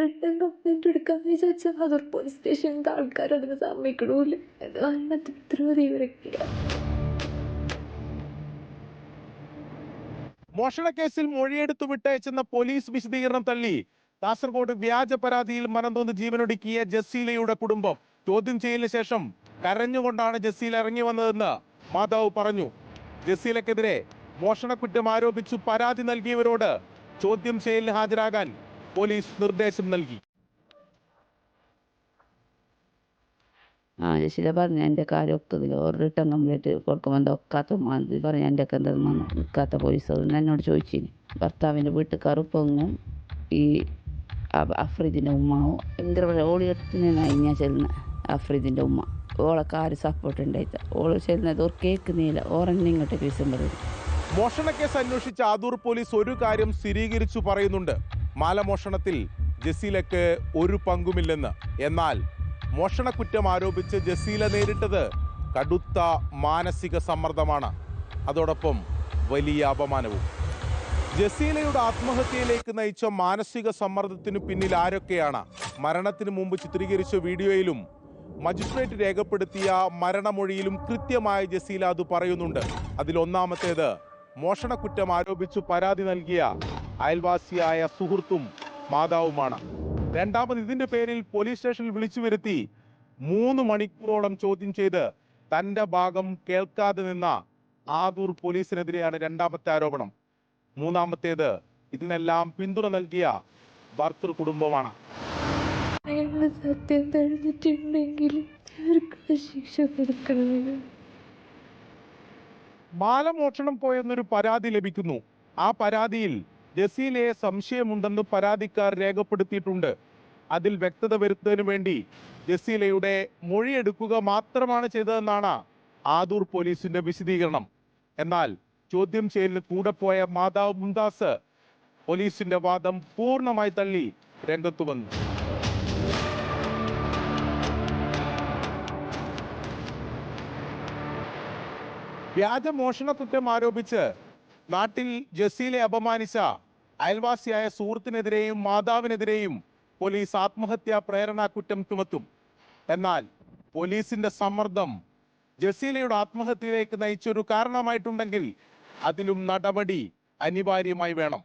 Return complaint എടുക്കാമെന്ന് വിചാരിച്ചാൽ അതൊരു പോലീസ് സ്റ്റേഷനിലത്തെ ആൾക്കാർ അതിന് സമ്മതിക്കണമില്ല. അതിനകത്ത് ഉത്തരവാദി ഇവരൊക്കെയാണ്. മോഷണക്കേസിൽ മൊഴിയെടുത്തു വിട്ടയച്ചെന്ന പോലീസ് വിശദീകരണം തള്ളി കാസർഗോഡ് വ്യാജ പരാതിയിൽ മനംനൊന്ന് ജീവനൊടുക്കിയ ജസീലയുടെ കുടുംബം. ചോദ്യം ചെയ്യലിന് ശേഷം കരഞ്ഞുകൊണ്ടാണ് ജസീല ഇറങ്ങി വന്നതെന്ന് മാതാവ് പറഞ്ഞു. ജസീലക്കെതിരെ മോഷണക്കുറ്റം ആരോപിച്ചു പരാതി നൽകിയവരോട് ചോദ്യം ചെയ്യലിന് ഹാജരാകാൻ പോലീസ് നിർദ്ദേശം നൽകി. ജസീല പറഞ്ഞു എൻ്റെ കാര്യം ഒക്കതില്ല, ഒരു റിട്ടേൺ കംപ്ലൈൻറ്റ് കൊടുക്കുമ്പോൾ ഒക്കാത്ത മാതിരി പറഞ്ഞു. എൻ്റെ ഒക്കെ എന്താ നിൽക്കാത്ത പോലീസ് അതൊന്നും എന്നോട് ചോദിച്ചിന്. ഭർത്താവിൻ്റെ വീട്ടുകാർ പൊങ്ങും ഈ അഫ്രീദിൻ്റെ ഉമ്മാവും ഭയങ്കര ഓളി എടുത്തുനിന്നായി ഞാൻ ചെല്ലുന്ന അഫ്രീദിൻ്റെ ഉമ്മ ഓളൊക്കെ ആര് സപ്പോർട്ട് ഉണ്ടായിട്ട ഓള് ചെല്ലുന്നത് ഓർ കേൾക്കുന്നില്ല, ഓറന്നെ ഇങ്ങോട്ടേക്ക് വിസംബരം. മോഷണക്കേസ് അന്വേഷിച്ച ആദൂർ പോലീസ് ഒരു കാര്യം സ്ഥിരീകരിച്ചു പറയുന്നുണ്ട്. മാലമോഷണത്തിൽ ജസീലക്ക് ഒരു പങ്കുമില്ലെന്ന്. എന്നാൽ മോഷണക്കുറ്റം ആരോപിച്ച് ജസീല നേരിട്ടത് കടുത്ത മാനസിക സമ്മർദ്ദമാണ്, അതോടൊപ്പം വലിയ അപമാനവും. ജസീലയുടെ ആത്മഹത്യയിലേക്ക് നയിച്ച മാനസിക സമ്മർദ്ദത്തിനു പിന്നിൽ ആരൊക്കെയാണ്? മരണത്തിന് മുമ്പ് ചിത്രീകരിച്ച വീഡിയോയിലും മജിസ്ട്രേറ്റ് രേഖപ്പെടുത്തിയ മരണമൊഴിയിലും കൃത്യമായി ജസീല അത് പറയുന്നുണ്ട്. അതിലൊന്നാമത്തേത് മോഷണക്കുറ്റം ആരോപിച്ചു പരാതി നൽകിയ അയൽവാസിയായ സുഹൃത്തും മാതാവുമാണ്. രണ്ടാമത് ഇതിന്റെ പേരിൽ പോലീസ് സ്റ്റേഷനിൽ വിളിച്ചു വരുത്തി 3 മണിക്കൂറോളം ചോദ്യം ചെയ്ത് തന്റെ ഭാഗം കേൾക്കാതെ നിന്ന ആദൂർ പോലീസിനെതിരെയാണ് രണ്ടാമത്തെ ആരോപണം. മൂന്നാമത്തേത് ഇതിനെല്ലാം പിന്തുണ നൽകിയ ഭർത്തൃ കുടുംബമാണ്. സത്യം തെളിഞ്ഞിട്ടുണ്ടെങ്കിൽ ശിക്ഷ കൊടുക്കണം. മാലമോഷണം പോയെന്നൊരു പരാതി ലഭിക്കുന്നു. ആ പരാതിയിൽ ജസീലയെ സംശയമുണ്ടെന്ന് പരാതിക്കാർ രേഖപ്പെടുത്തിയിട്ടുണ്ട്. അതിൽ വ്യക്തത വരുത്തുന്നതിന് വേണ്ടി ജസീലയുടെ മൊഴിയെടുക്കുക മാത്രമാണ് ചെയ്തതെന്നാണ് ആദൂർ പോലീസിന്റെ വിശദീകരണം. എന്നാൽ ചോദ്യം ചെയ്യലിന് കൂടെ പോയ മാതാവ് മുംതാസ് പോലീസിന്റെ വാദം പൂർണ്ണമായി തള്ളി രംഗത്തു വന്നു. വ്യാജ മോഷണക്കുറ്റം ആരോപിച്ച് നാട്ടിൽ ജസീലെ അപമാനിച്ച അയൽവാസിയായ സുഹൃത്തിനെതിരെയും മാതാവിനെതിരെയും പോലീസ് ആത്മഹത്യാ പ്രേരണാ കുറ്റം ചുമത്തും. എന്നാൽ പോലീസിന്റെ സമ്മർദ്ദം ജസീലയുടെ ആത്മഹത്യയിലേക്ക് നയിച്ചൊരു കാരണമായിട്ടുണ്ടെങ്കിൽ അതിലും നടപടി അനിവാര്യമായി വേണം.